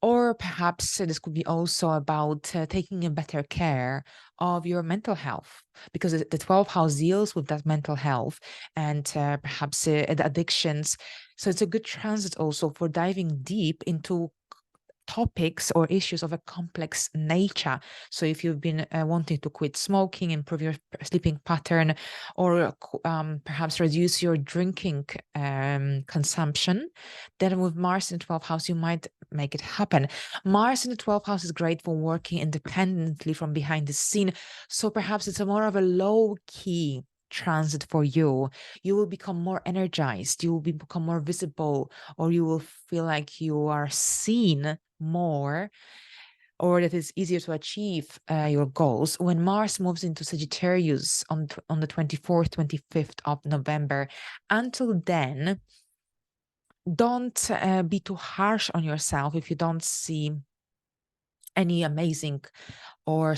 Or perhaps this could be also about taking a better care of your mental health, because the 12th house deals with that mental health and perhaps the addictions. So it's a good transit also for diving deep into topics or issues of a complex nature. So if you've been wanting to quit smoking, improve your sleeping pattern, or perhaps reduce your drinking consumption, then with Mars in the 12th house, you might make it happen. Mars in the 12th house is great for working independently from behind the scene. So perhaps it's a more of a low key transit for you. You will become more energized, you will become more visible, or you will feel like you are seen more, or that it's easier to achieve your goals. When Mars moves into Sagittarius on the 24th, 25th of November, until then, don't be too harsh on yourself if you don't see any amazing or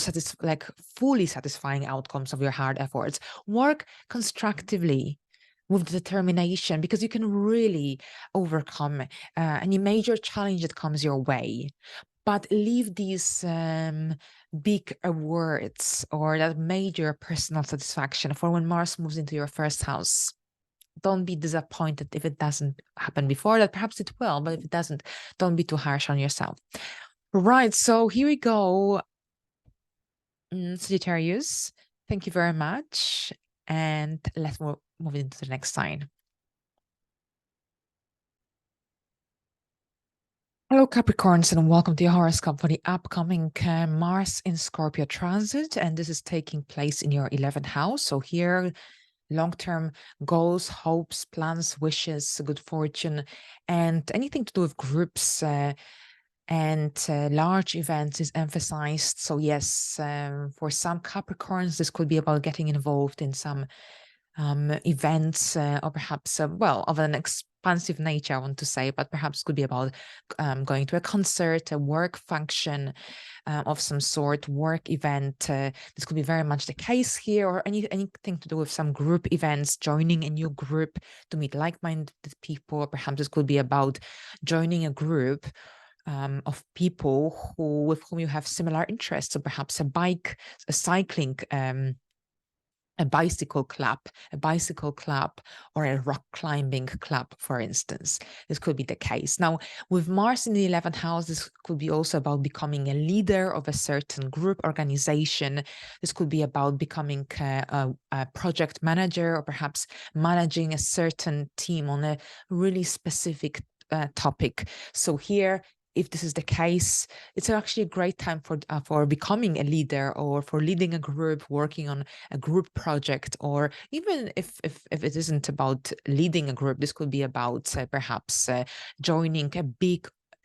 fully satisfying outcomes of your hard efforts. Work constructively with determination, because you can really overcome any major challenge that comes your way. But leave these big awards or that major personal satisfaction for when Mars moves into your 1st house. don't be disappointed if it doesn't happen before that. Perhaps it will, but if it doesn't, don't be too harsh on yourself. Right, so here we go. Sagittarius, thank you very much. And let's move into the next sign. Hello, Capricorns, and welcome to your horoscope for the upcoming Mars in Scorpio transit. And this is taking place in your 11th house. So here, long-term goals, hopes, plans, wishes, good fortune, and anything to do with groups and large events is emphasized. So yes, for some Capricorns, this could be about getting involved in some events or perhaps, well, of an expansive nature, I want to say, but perhaps could be about going to a concert, a work function of some sort, work event. This could be very much the case here, or anything to do with some group events, joining a new group to meet like-minded people. Perhaps this could be about joining a group of people with whom you have similar interests. So perhaps a cycling a bicycle club, or a rock climbing club, for instance. This could be the case. Now, with Mars in the 11th house, this could be also about becoming a leader of a certain group organization. This could be about becoming a project manager, or perhaps managing a certain team on a really specific topic. So here, if this is the case, it's actually a great time for becoming a leader, or for leading a group, working on a group project, or even if it isn't about leading a group, this could be about perhaps joining a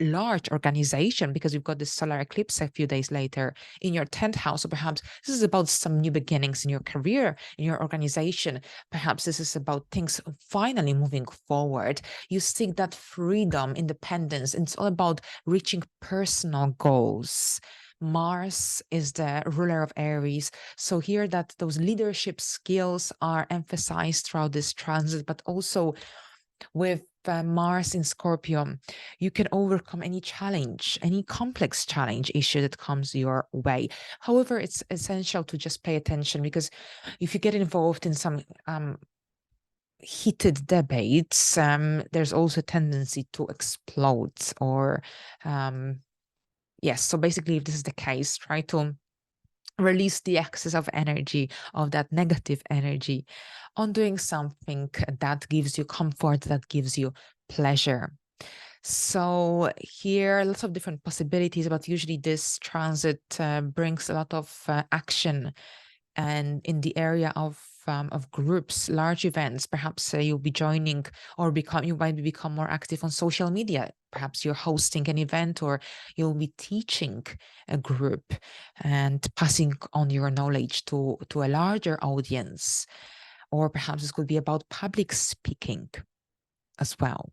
large organization, because you've got this solar eclipse a few days later in your 10th house. So perhaps this is about some new beginnings in your career, in your organization. Perhaps this is about things finally moving forward. You seek that freedom, independence, and it's all about reaching personal goals. Mars is the ruler of Aries. So here that those leadership skills are emphasized throughout this transit, but also with Mars in Scorpio, you can overcome any challenge, any complex challenge issue that comes your way. However, it's essential to just pay attention, because if you get involved in some heated debates, there's also a tendency to explode, or yes. So basically, if this is the case, try to release the excess of energy, of that negative energy, on doing something that gives you comfort, that gives you pleasure. So here, lots of different possibilities, but usually this transit brings a lot of action, and in the area of groups, large events. Perhaps you'll be joining, or you might become more active on social media. Perhaps you're hosting an event, or you'll be teaching a group and passing on your knowledge to a larger audience. Or perhaps this could be about public speaking as well.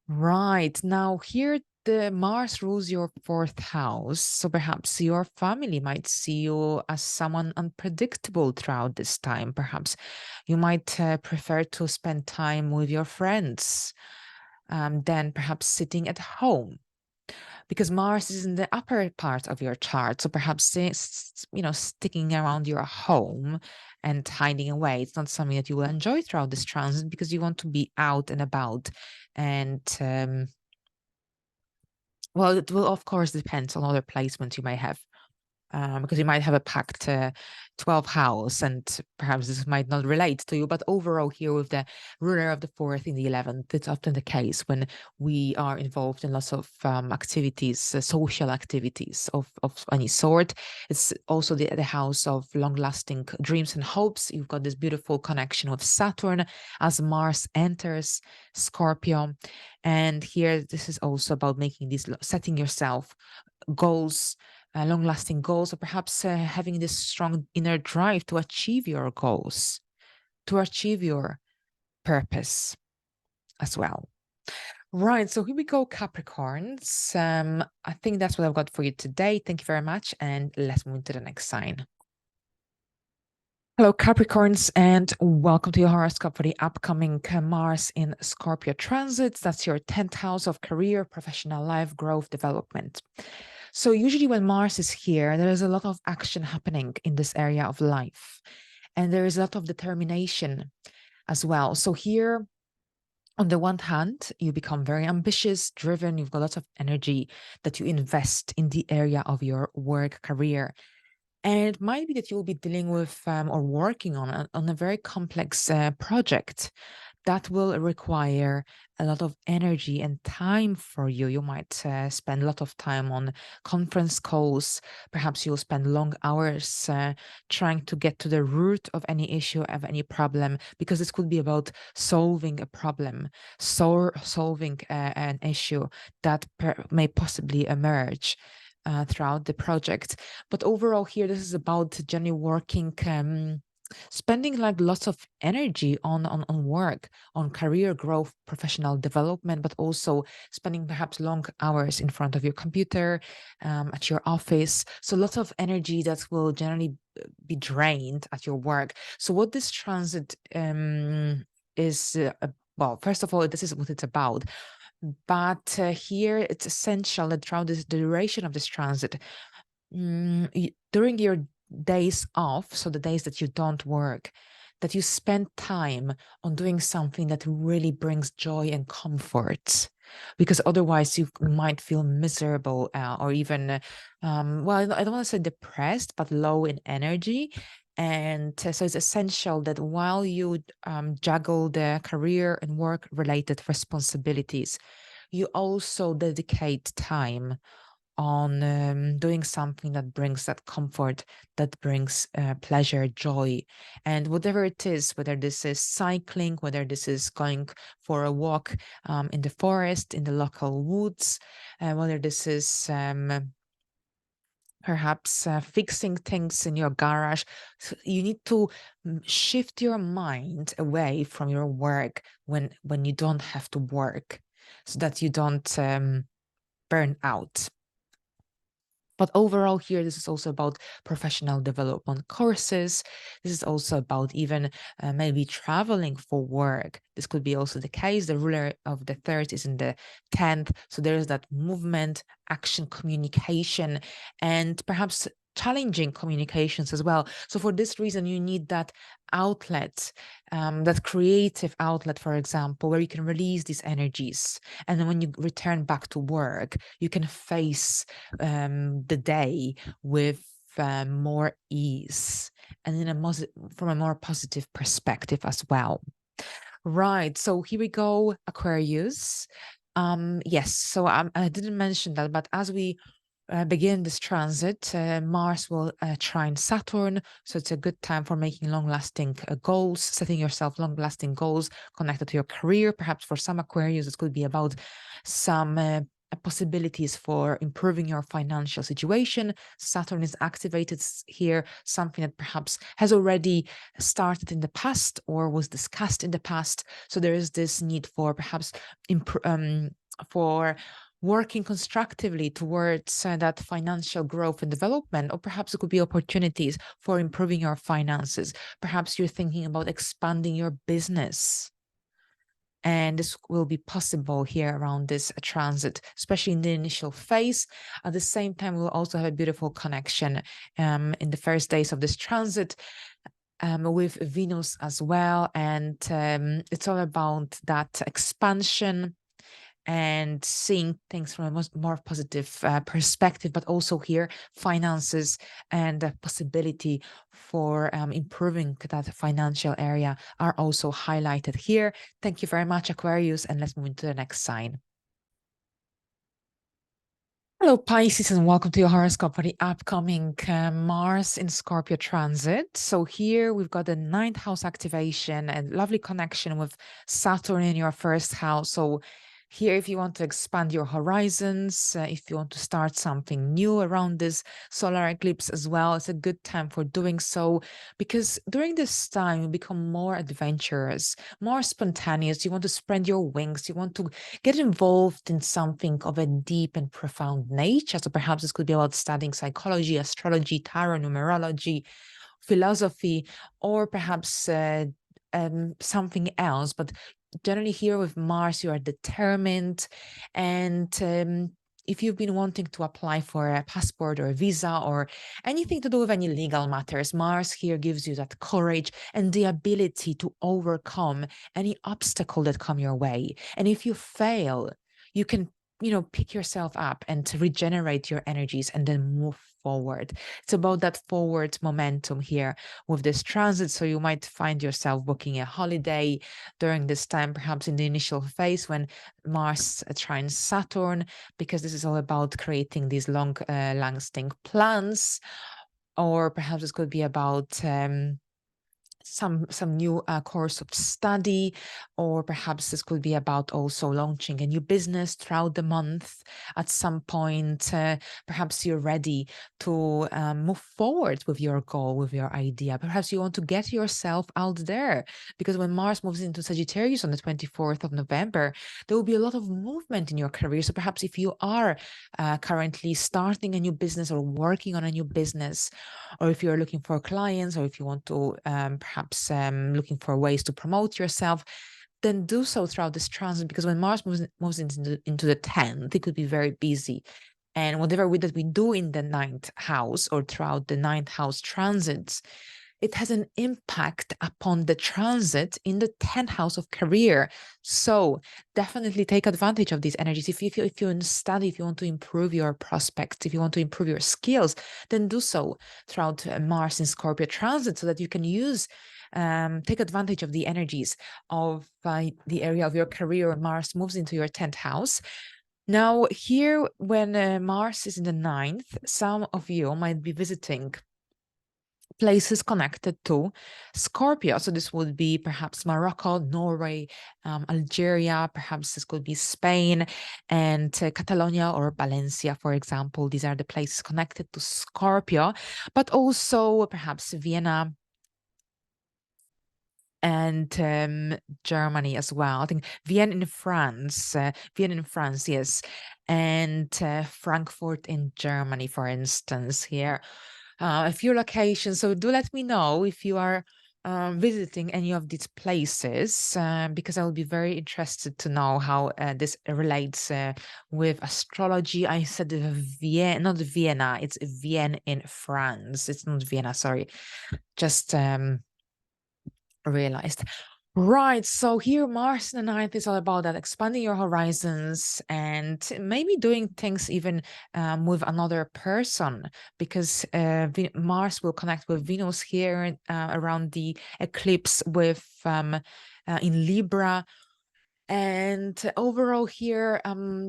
Right. Now here, the Mars rules your 4th house. So perhaps your family might see you as someone unpredictable throughout this time. Perhaps you might prefer to spend time with your friends than perhaps sitting at home, because Mars is in the upper part of your chart. So perhaps, sticking around your home and hiding away, it's not something that you will enjoy throughout this transit, because you want to be out and about. And well, it will, of course, depend on other placements you may have. Because you might have a packed 12th house, and perhaps this might not relate to you. But overall, here with the ruler of the 4th in the 11th, it's often the case when we are involved in lots of activities, social activities of any sort. It's also the house of long-lasting dreams and hopes. You've got this beautiful connection with Saturn as Mars enters Scorpio. And here, this is also about setting yourself goals, long-lasting goals, or perhaps having this strong inner drive to achieve your goals, to achieve your purpose as well. Right, so here we go, Capricorns. I think that's what I've got for you today. Thank you very much, and let's move to the next sign. Hello, Capricorns, and welcome to your horoscope for the upcoming Mars in Scorpio transits. That's your 10th house of career, professional life, growth, development. So usually when Mars is here, there is a lot of action happening in this area of life. And there is a lot of determination as well. So here, on the one hand, you become very ambitious, driven, you've got lots of energy that you invest in the area of your work career. And it might be that you will be dealing with or working on a very complex project that will require a lot of energy and time for you. You might spend a lot of time on conference calls. Perhaps you'll spend long hours trying to get to the root of any issue, of any problem, because this could be about solving a problem, solving an issue that may possibly emerge. Throughout the project. But overall here, this is about generally working, spending like lots of energy on work, on career growth, professional development, but also spending perhaps long hours in front of your computer, at your office. So lots of energy that will generally be drained at your work. So what this transit is, well, first of all, this is what it's about. But here it's essential that throughout the duration of this transit, during your days off, so the days that you don't work, that you spend time on doing something that really brings joy and comfort. Because otherwise you might feel miserable or even, well, I don't want to say depressed, but low in energy. And so it's essential that while you juggle the career and work related responsibilities, you also dedicate time on doing something that brings that comfort, that brings pleasure, joy. And whatever it is, whether this is cycling, whether this is going for a walk in the forest, in the local woods, whether this is perhaps fixing things in your garage. So you need to shift your mind away from your work when you don't have to work, so that you don't burn out. But overall here, this is also about professional development courses. This is also about even maybe traveling for work. This could be also the case. The ruler of the third is in the 10th. So there is that movement, action, communication, and perhaps challenging communications as well. So for this reason, you need that outlet, that creative outlet, for example, where you can release these energies. And then when you return back to work, you can face the day with more ease and from a more positive perspective as well. Right. So here we go, Aquarius. Yes. So I didn't mention that, but as we begin this transit, Mars will trine Saturn. So it's a good time for making long-lasting goals, setting yourself long-lasting goals connected to your career. Perhaps for some Aquarius, it could be about some possibilities for improving your financial situation. Saturn is activated here, something that perhaps has already started in the past or was discussed in the past. So there is this need for perhaps for working constructively towards that financial growth and development, or perhaps it could be opportunities for improving your finances. Perhaps you're thinking about expanding your business. And this will be possible here around this transit, especially in the initial phase. At the same time, we'll also have a beautiful connection in the first days of this transit with Venus as well. And it's all about that expansion and seeing things from a more positive perspective, but also here finances and the possibility for improving that financial area are also highlighted here. Thank you very much, Aquarius, and let's move into the next sign. Hello, Pisces, and welcome to your horoscope for the upcoming Mars in Scorpio transit. So here we've got the 9th house activation and lovely connection with Saturn in your first house. So here, if you want to expand your horizons, if you want to start something new around this solar eclipse as well, it's a good time for doing so, because during this time you become more adventurous, more spontaneous. You want to spread your wings. You want to get involved in something of a deep and profound nature. So perhaps this could be about studying psychology, astrology, tarot, numerology, philosophy, or perhaps something else. But generally here with Mars, you are determined and if you've been wanting to apply for a passport or a visa or anything to do with any legal matters, Mars here gives you that courage and the ability to overcome any obstacle that come your way. And if you fail, you can, pick yourself up and to regenerate your energies and then move forward. It's about that forward momentum here with this transit. So you might find yourself booking a holiday during this time, perhaps in the initial phase when Mars trines Saturn, because this is all about creating these lasting plans. Or perhaps this could be about some new course of study, or perhaps this could be about also launching a new business throughout the month. At some point, perhaps you're ready to move forward with your goal, with your idea. Perhaps you want to get yourself out there, because when Mars moves into Sagittarius on the 24th of November, there will be a lot of movement in your career. So perhaps if you are currently starting a new business or working on a new business, or if you're looking for clients, or if you want to perhaps looking for ways to promote yourself, then do so throughout this transit, because when Mars moves into the 10th, it could be very busy. And whatever that we do in the 9th house or throughout the 9th house transits, it has an impact upon the transit in the 10th house of career. So definitely take advantage of these energies. If you study, if you want to improve your prospects, if you want to improve your skills, then do so throughout Mars in Scorpio transit, so that you can take advantage of the energies of the area of your career when Mars moves into your 10th house. Now here, when Mars is in the 9th, some of you might be visiting places connected to Scorpio. So this would be perhaps Morocco, Norway, Algeria, perhaps this could be Spain and Catalonia or Valencia, for example. These are the places connected to Scorpio, but also perhaps Vienna and Germany as well. I think Vienna in France, yes, and Frankfurt in Germany, for instance, here. A few locations. So do let me know if you are visiting any of these places, because I will be very interested to know how this relates with astrology. I said Vienna, not Vienna, it's Vienne in France. It's not Vienna, sorry. Just realized. Right. So here, Mars in the 9th is all about that, expanding your horizons and maybe doing things even with another person, because Mars will connect with Venus here around the eclipse with in Libra. And overall here,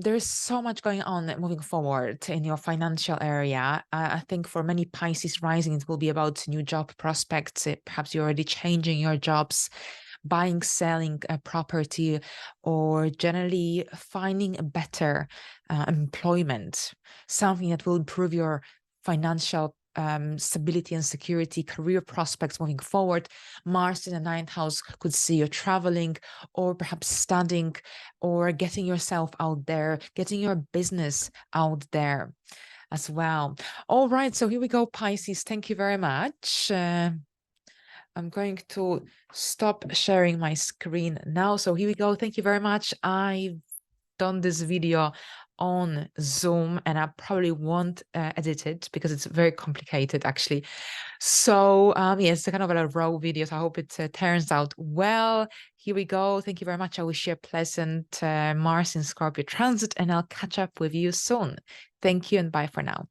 there's so much going on moving forward in your financial area. I think for many Pisces rising, it will be about new job prospects. Perhaps you're already changing your jobs, buying, selling a property, or generally finding a better employment, something that will improve your financial stability and security, career prospects moving forward. Mars in the 9th house could see you traveling, or perhaps studying, or getting yourself out there, getting your business out there as well. All right, so here we go, Pisces. Thank you very much. I'm going to stop sharing my screen now. So here we go. Thank you very much. I've done this video on Zoom and I probably won't edit it because it's very complicated actually. So yes, it's kind of a raw video. So I hope it turns out well. Here we go. Thank you very much. I wish you a pleasant Mars in Scorpio transit, and I'll catch up with you soon. Thank you and bye for now.